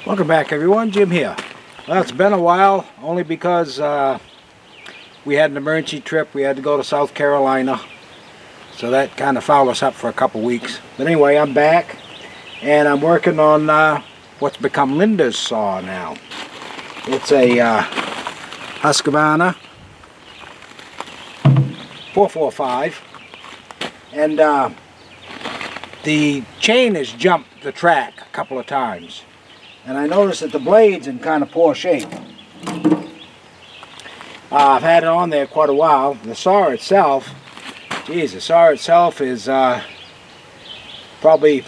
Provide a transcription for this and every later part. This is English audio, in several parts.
Welcome back, everyone. Jim here. Well, it's been a while, only because we had an emergency trip. We had to go to South Carolina, so that kind of fouled us up for a couple weeks. But anyway, I'm back, and I'm working on what's become Linda's saw now. It's a Husqvarna 445, and the chain has jumped the track a couple of times. And I noticed that the blade's in kind of poor shape. I've had it on there quite a while. The saw itself, geez, the saw itself is probably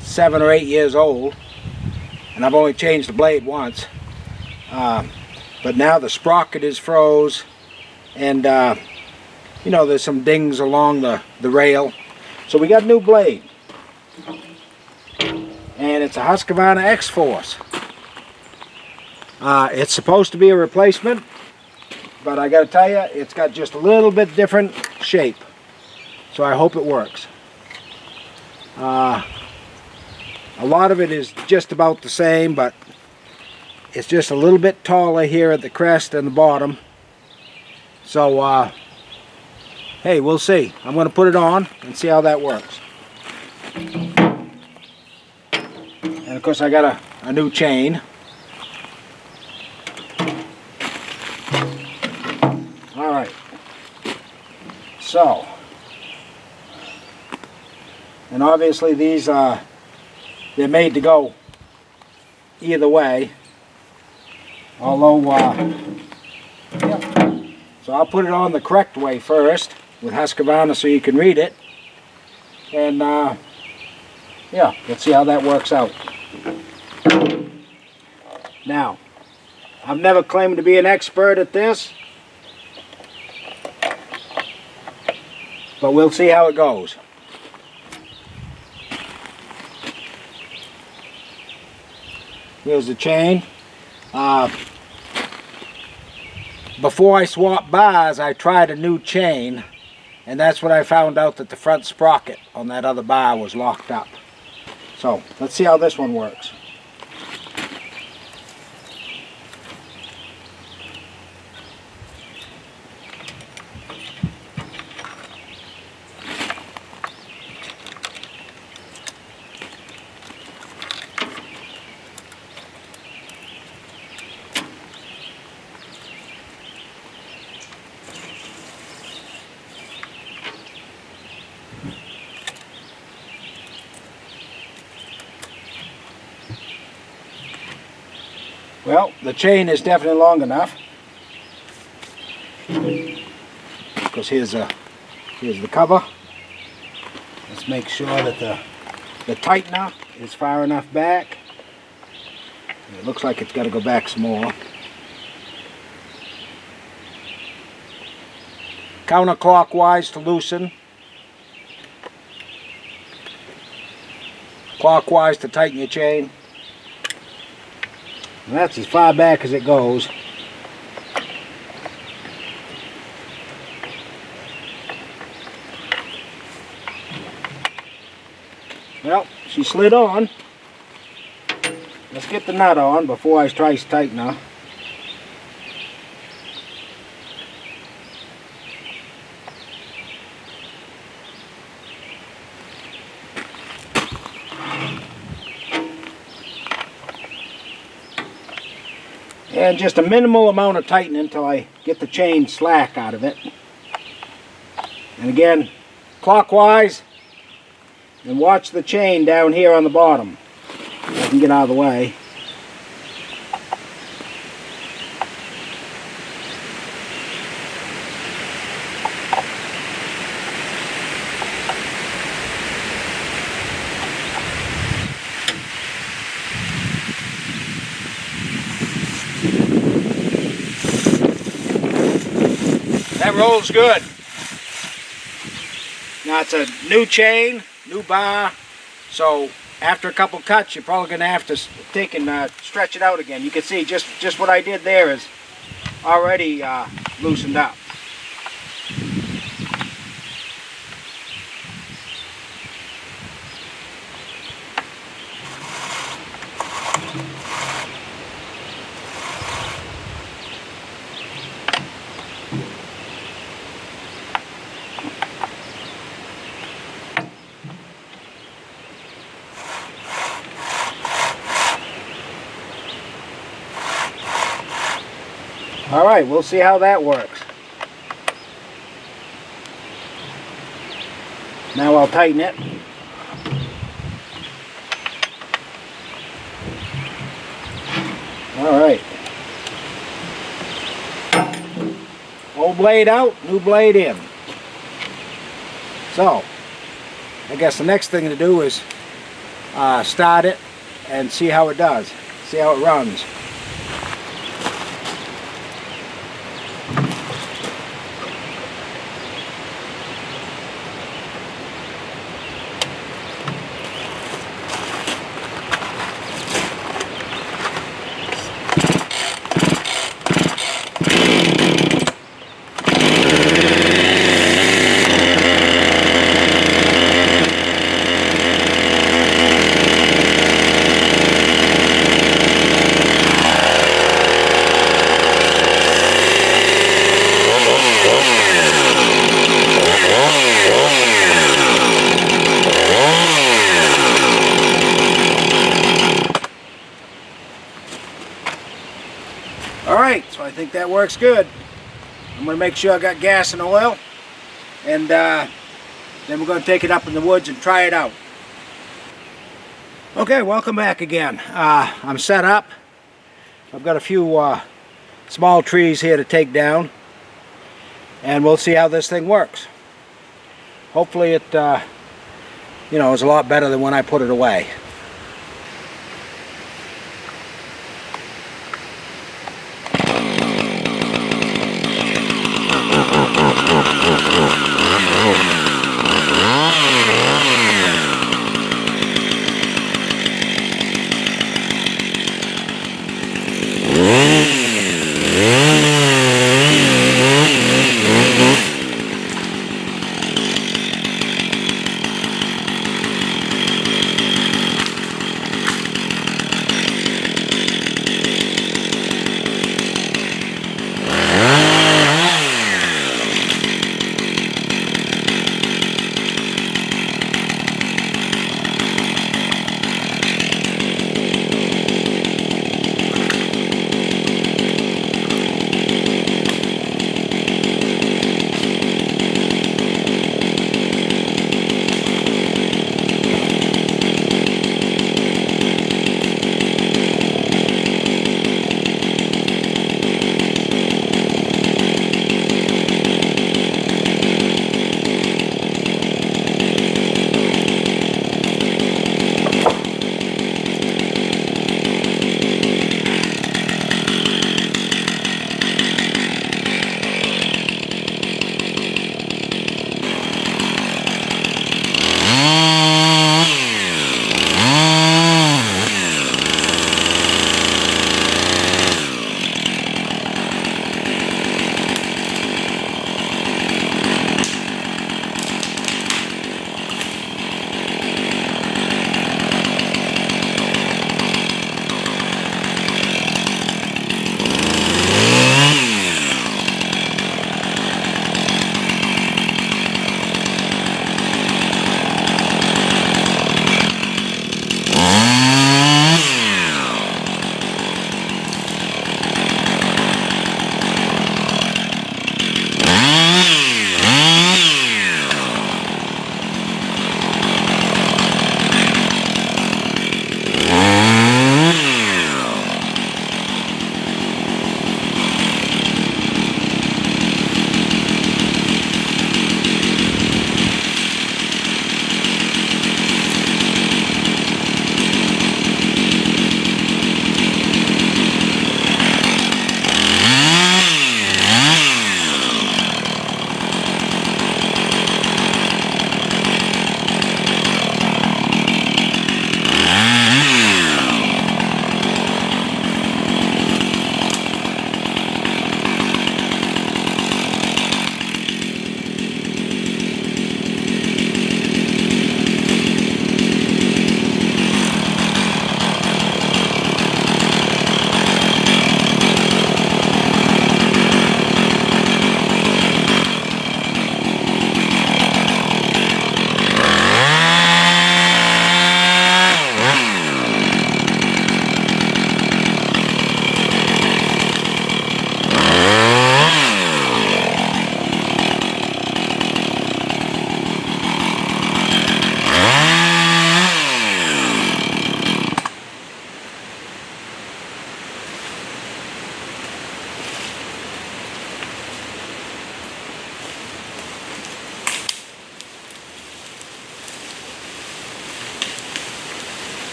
7 or 8 years old. And I've only changed the blade once. But now the sprocket is froze. And, you know, there's some dings along the rail. So we got a new blade. And it's a Husqvarna X-Force. It's supposed to be a replacement, but I got to tell you, it's got just a little bit different shape. So I hope it works. A lot of it is just about the same, but it's just a little bit taller here at the crest and the bottom. So, hey, we'll see. I'm going to put it on and see how that works. And of course I got a new chain. Alright. So. And obviously these they're made to go either way. Although, yeah. So I'll put it on the correct way first with Husqvarna so you can read it. And yeah, let's see how that works out. Now, I've never claimed to be an expert at this, but we'll see how it goes. Here's the chain. Before I swapped bars, I tried a new chain, and that's when I found out that the front sprocket on that other bar was locked up. So, let's see how this one works. Well, the chain is definitely long enough. Because here's the cover. Let's make sure that the tightener is far enough back. It looks like it's got to go back some more. Counterclockwise to loosen. Clockwise to tighten your chain. And that's as far back as it goes. Well, she slid on. Let's get the nut on before I try to tighten her. And just a minimal amount of tightening until I get the chain slack out of it. And again, clockwise, and watch the chain down here on the bottom. If I can get out of the way. That rolls good. Now it's a new chain, new bar, so after a couple cuts you're probably going to have to take and stretch it out again. You can see just what I did there is already loosened up. All right, we'll see how that works. Now I'll tighten it. All right. Old blade out, new blade in. So, I guess the next thing to do is start it and see how it does. See how it runs. Alright, so I think that works good. I'm going to make sure I got gas and oil, and then we're going to take it up in the woods and try it out. Okay, welcome back again. I'm set up. I've got a few small trees here to take down, and we'll see how this thing works. Hopefully it you know, is a lot better than when I put it away.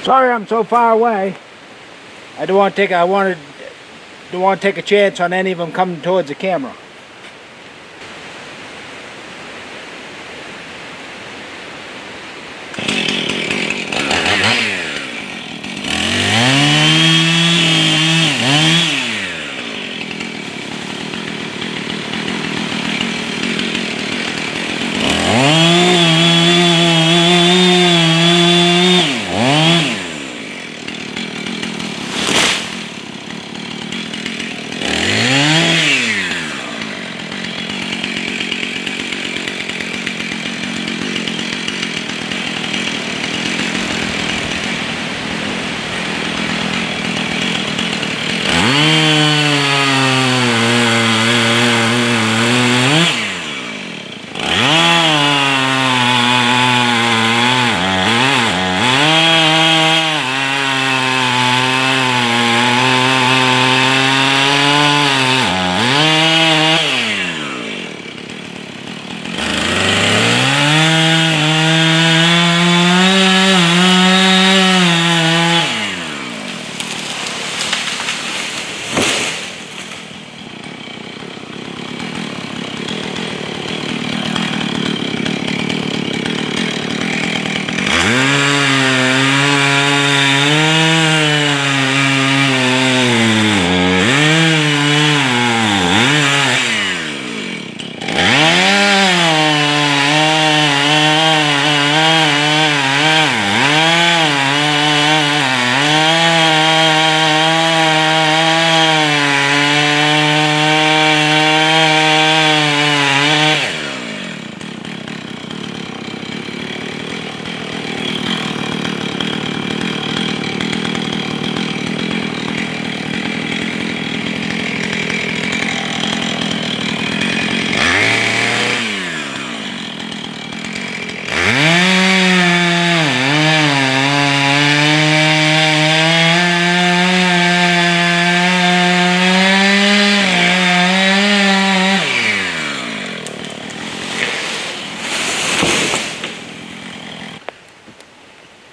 Sorry I'm so far away. I don't want to take a chance on any of them coming towards the camera.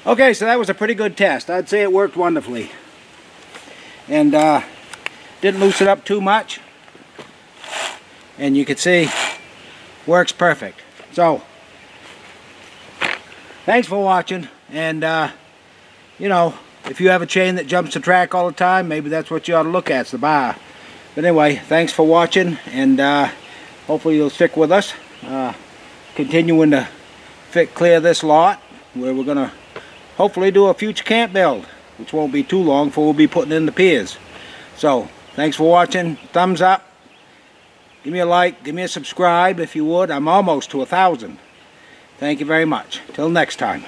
Okay, so that was a pretty good test. I'd say it worked wonderfully. And didn't loosen up too much. And you can see, works perfect. So, thanks for watching. And, you know, if you have a chain that jumps the track all the time, maybe that's what you ought to look at, it's the bar. But anyway, thanks for watching. And hopefully you'll stick with us. Continuing to clear this lot, where we're going to hopefully do a future camp build, which won't be too long before we'll be putting in the piers. So, thanks for watching. Thumbs up. Give me a like. Give me a subscribe if you would. I'm almost to 1,000. Thank you very much. Till next time.